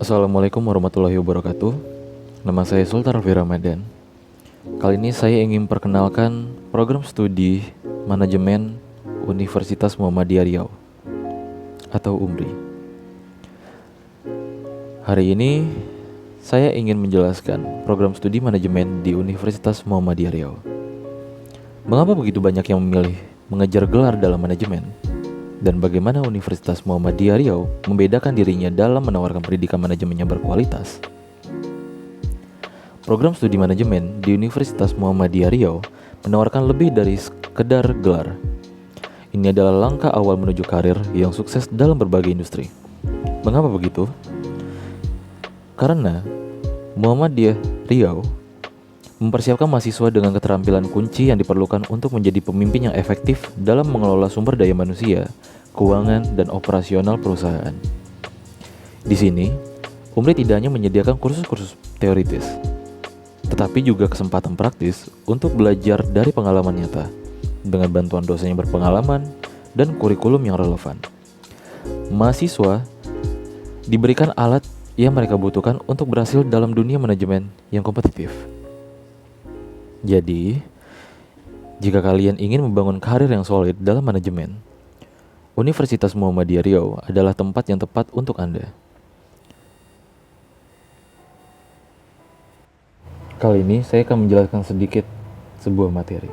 Assalamualaikum warahmatullahi wabarakatuh. Nama saya Sultan Alfi Ramadan. Kali ini saya ingin perkenalkan program studi manajemen Universitas Muhammadiyah Riau atau UMRI. Hari ini saya ingin menjelaskan program studi manajemen di Universitas Muhammadiyah Riau. Mengapa begitu banyak yang memilih mengejar gelar dalam manajemen? Dan bagaimana Universitas Muhammadiyah Riau membedakan dirinya dalam menawarkan pendidikan manajemen yang berkualitas? Program studi manajemen di Universitas Muhammadiyah Riau menawarkan lebih dari sekedar gelar. Ini adalah langkah awal menuju karir yang sukses dalam berbagai industri. Mengapa begitu? Karena Muhammadiyah Riau mempersiapkan mahasiswa dengan keterampilan kunci yang diperlukan untuk menjadi pemimpin yang efektif dalam mengelola sumber daya manusia, keuangan, dan operasional perusahaan. Di sini, UMRI tidak hanya menyediakan kursus-kursus teoritis, tetapi juga kesempatan praktis untuk belajar dari pengalaman nyata, dengan bantuan dosen yang berpengalaman dan kurikulum yang relevan. Mahasiswa diberikan alat yang mereka butuhkan untuk berhasil dalam dunia manajemen yang kompetitif. Jadi, jika kalian ingin membangun karir yang solid dalam manajemen, Universitas Muhammadiyah Riau adalah tempat yang tepat untuk Anda. Kali ini saya akan menjelaskan sedikit sebuah materi,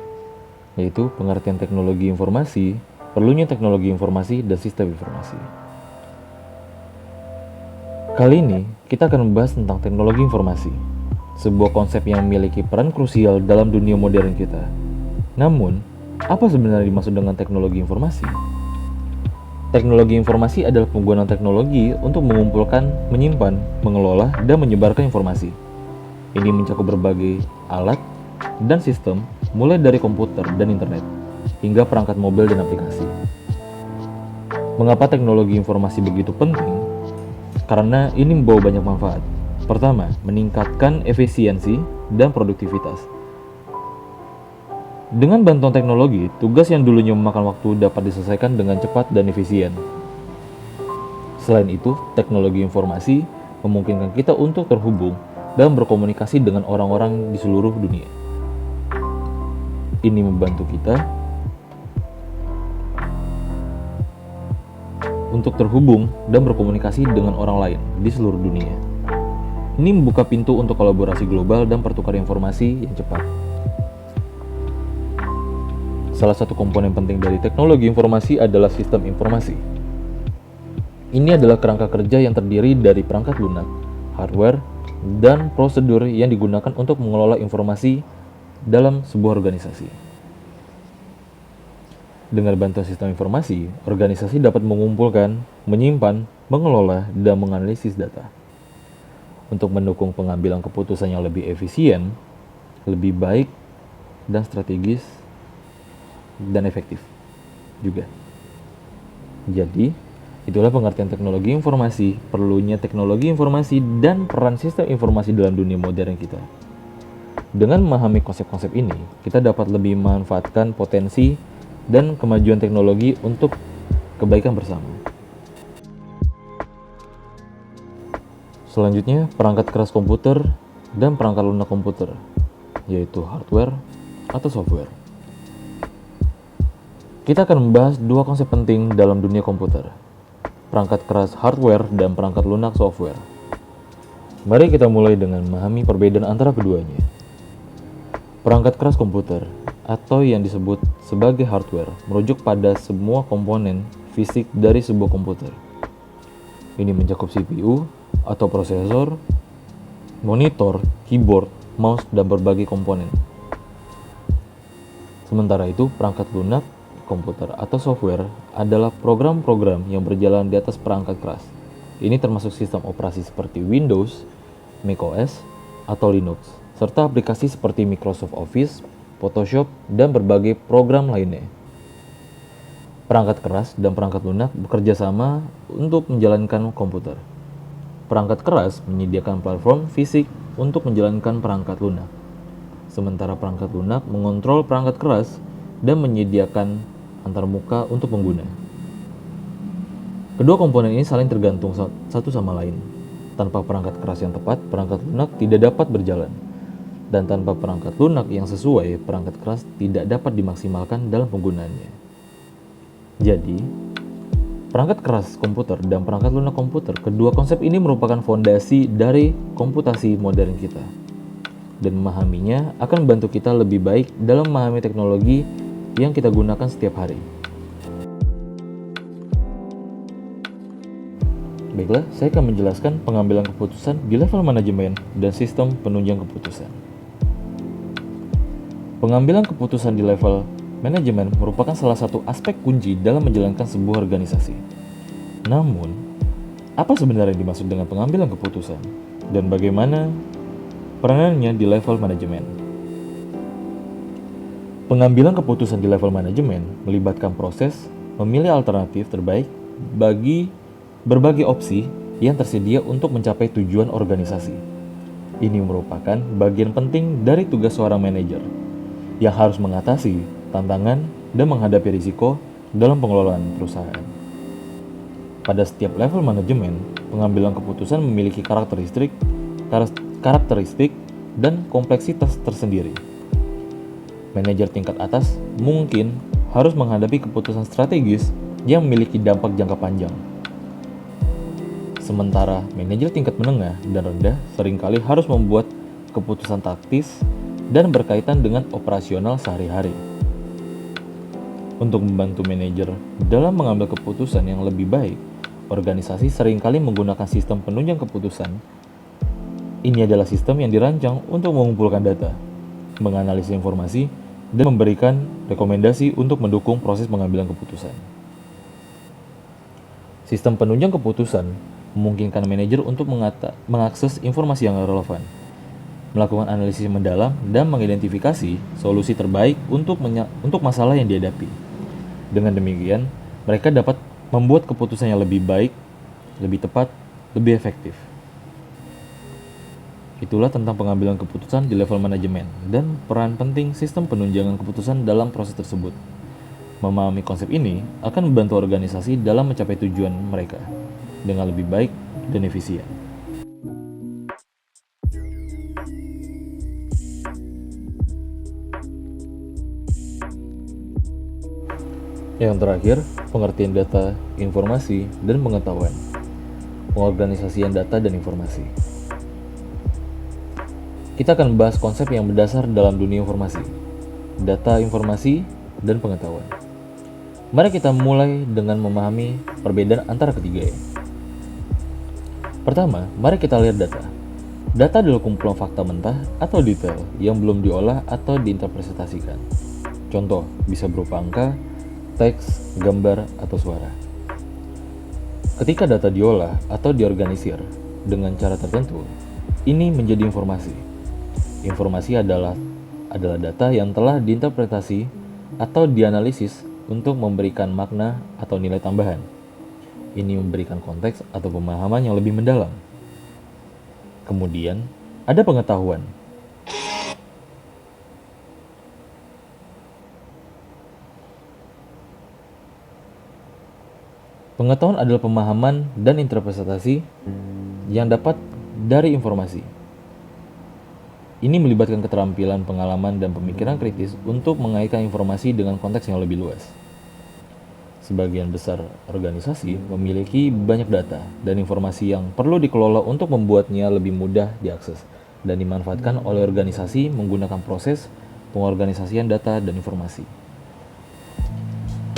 yaitu pengertian teknologi informasi, perlunya teknologi informasi dan sistem informasi. Kali ini kita akan membahas tentang teknologi informasi, sebuah konsep yang memiliki peran krusial dalam dunia modern kita. Namun, apa sebenarnya dimaksud dengan teknologi informasi? Teknologi informasi adalah penggunaan teknologi untuk mengumpulkan, menyimpan, mengelola, dan menyebarkan informasi. Ini mencakup berbagai alat dan sistem, mulai dari komputer dan internet, hingga perangkat mobil dan aplikasi. Mengapa teknologi informasi begitu penting? Karena ini membawa banyak manfaat. Pertama, meningkatkan efisiensi dan produktivitas. Dengan bantuan teknologi, tugas yang dulunya memakan waktu dapat diselesaikan dengan cepat dan efisien. Selain itu, teknologi informasi memungkinkan kita untuk terhubung dan berkomunikasi dengan orang-orang di seluruh dunia. Ini membantu kita untuk terhubung dan berkomunikasi dengan orang lain di seluruh dunia. Ini membuka pintu untuk kolaborasi global dan pertukaran informasi yang cepat. Salah satu komponen penting dari teknologi informasi adalah sistem informasi. Ini adalah kerangka kerja yang terdiri dari perangkat lunak, hardware, dan prosedur yang digunakan untuk mengelola informasi dalam sebuah organisasi. Dengan bantuan sistem informasi, organisasi dapat mengumpulkan, menyimpan, mengelola, dan menganalisis data. Untuk mendukung pengambilan keputusan yang lebih efisien, lebih baik, dan strategis, dan efektif juga. Jadi, itulah pengertian teknologi informasi, perlunya teknologi informasi, dan peran sistem informasi dalam dunia modern kita. Dengan memahami konsep-konsep ini, kita dapat lebih memanfaatkan potensi dan kemajuan teknologi untuk kebaikan bersama. Selanjutnya, perangkat keras komputer dan perangkat lunak komputer, yaitu hardware atau software. Kita akan membahas dua konsep penting dalam dunia komputer, perangkat keras hardware dan perangkat lunak software. Mari kita mulai dengan memahami perbedaan antara keduanya. Perangkat keras komputer, atau yang disebut sebagai hardware, merujuk pada semua komponen fisik dari sebuah komputer. Ini mencakup CPU, atau prosesor, monitor, keyboard, mouse, dan berbagai komponen. Sementara itu, perangkat lunak komputer atau software adalah program-program yang berjalan di atas perangkat keras. Ini termasuk sistem operasi seperti Windows, macOS, atau Linux, serta aplikasi seperti Microsoft Office, Photoshop, dan berbagai program lainnya. Perangkat keras dan perangkat lunak bekerja sama untuk menjalankan komputer. Perangkat keras menyediakan platform fisik untuk menjalankan perangkat lunak. Sementara perangkat lunak mengontrol perangkat keras dan menyediakan antarmuka untuk pengguna. Kedua komponen ini saling tergantung satu sama lain. Tanpa perangkat keras yang tepat, perangkat lunak tidak dapat berjalan. Dan tanpa perangkat lunak yang sesuai, perangkat keras tidak dapat dimaksimalkan dalam penggunaannya. Jadi, perangkat keras komputer dan perangkat lunak komputer, kedua konsep ini merupakan fondasi dari komputasi modern kita. Dan memahaminya akan membantu kita lebih baik dalam memahami teknologi yang kita gunakan setiap hari. Baiklah, saya akan menjelaskan pengambilan keputusan di level manajemen dan sistem penunjang keputusan. Pengambilan keputusan di level manajemen merupakan salah satu aspek kunci dalam menjalankan sebuah organisasi. Namun, apa sebenarnya dimaksud dengan pengambilan keputusan dan bagaimana peranannya di level manajemen? Pengambilan keputusan di level manajemen melibatkan proses memilih alternatif terbaik bagi berbagai opsi yang tersedia untuk mencapai tujuan organisasi. Ini merupakan bagian penting dari tugas seorang manajer yang harus mengatasi tantangan dan menghadapi risiko dalam pengelolaan perusahaan. Pada setiap level manajemen, pengambilan keputusan memiliki karakteristik dan kompleksitas tersendiri. Manajer tingkat atas mungkin harus menghadapi keputusan strategis yang memiliki dampak jangka panjang. Sementara manajer tingkat menengah dan rendah seringkali harus membuat keputusan taktis dan berkaitan dengan operasional sehari-hari. Untuk membantu manajer dalam mengambil keputusan yang lebih baik, organisasi seringkali menggunakan sistem penunjang keputusan. Ini adalah sistem yang dirancang untuk mengumpulkan data, menganalisis informasi, dan memberikan rekomendasi untuk mendukung proses pengambilan keputusan. Sistem penunjang keputusan memungkinkan manajer untuk mengakses informasi yang relevan, melakukan analisis mendalam, dan mengidentifikasi solusi terbaik untuk masalah yang dihadapi. Dengan demikian, mereka dapat membuat keputusan yang lebih baik, lebih tepat, lebih efektif. Itulah tentang pengambilan keputusan di level manajemen dan peran penting sistem penunjangan keputusan dalam proses tersebut. Memahami konsep ini akan membantu organisasi dalam mencapai tujuan mereka dengan lebih baik dan efisien. Yang terakhir, pengertian data, informasi, dan pengetahuan. Pengorganisasian data dan informasi. Kita akan membahas konsep yang berdasar dalam dunia informasi, data, informasi, dan pengetahuan. Mari kita mulai dengan memahami perbedaan antara ketiganya. Pertama, mari kita lihat data. Data adalah kumpulan fakta mentah atau detail yang belum diolah atau diinterpretasikan. Contoh, bisa berupa angka, teks, gambar, atau suara. Ketika data diolah atau diorganisir dengan cara tertentu, ini menjadi informasi. Informasi adalah data yang telah diinterpretasi atau dianalisis untuk memberikan makna atau nilai tambahan. Ini memberikan konteks atau pemahaman yang lebih mendalam. Kemudian, ada pengetahuan. Pengetahuan adalah pemahaman dan interpretasi yang dapat dari informasi. Ini melibatkan keterampilan, pengalaman, dan pemikiran kritis untuk mengaitkan informasi dengan konteks yang lebih luas. Sebagian besar organisasi memiliki banyak data dan informasi yang perlu dikelola untuk membuatnya lebih mudah diakses dan dimanfaatkan oleh organisasi menggunakan proses pengorganisasian data dan informasi.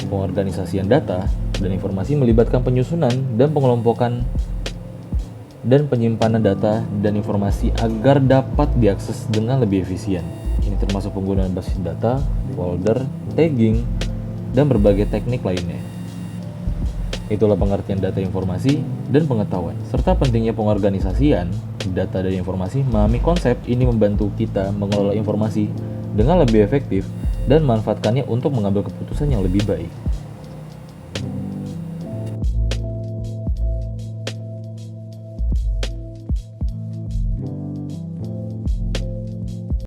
Pengorganisasian data dan informasi melibatkan penyusunan dan pengelompokan dan penyimpanan data dan informasi agar dapat diakses dengan lebih efisien. Ini termasuk penggunaan basis data, folder, tagging, dan berbagai teknik lainnya. Itulah pengertian data, informasi, dan pengetahuan, serta pentingnya pengorganisasian data dan informasi. Memahami konsep ini membantu kita mengelola informasi dengan lebih efektif dan memanfaatkannya untuk mengambil keputusan yang lebih baik.